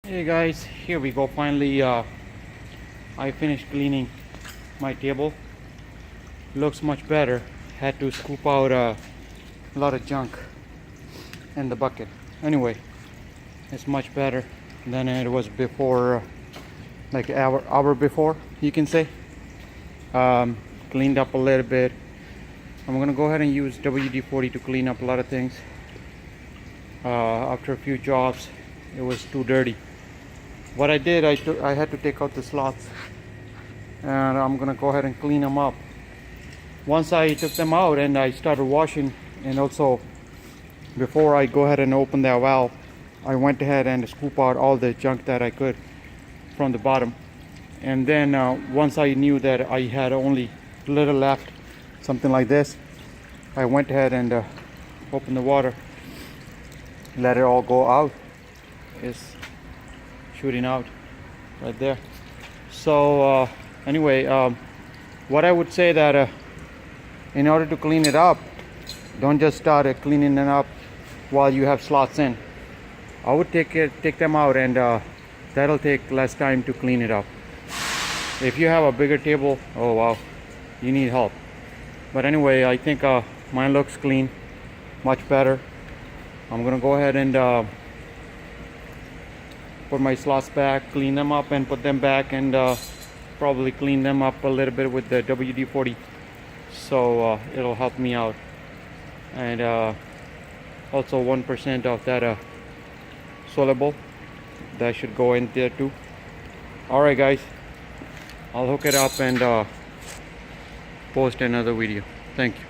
Hey guys, here we go. Finally, I finished cleaning my table. Looks much better. Had to scoop out a lot of junk in the bucket. Anyway, it's much better than it was before, like an hour before, you can say. Cleaned up a little bit. I'm gonna go ahead and use WD-40 to clean up a lot of things. After a few jobs, it was too dirty. What I did, I had to take out the slots, and I'm gonna go ahead and clean them up. Once I took them out and I started washing, and also before I go ahead and open that valve, I went ahead and scoop out all the junk that I could from the bottom. And then once I knew that I had only a little left, something like this, I went ahead and opened the water, let it all go out. It's shooting out right there. So anyway, what I would say that in order to clean it up, don't just start cleaning it up while you have slots in. I would take them out, and that'll take less time to clean it up. If you have a bigger table, oh wow, you need help. But anyway, I think mine looks clean, much better. I'm gonna go ahead and put my slots back, clean them up and put them back, and probably clean them up a little bit with the WD-40, so it'll help me out. And also 1% of that soluble, that should go in there too. Alright guys, I'll hook it up and post another video. Thank you.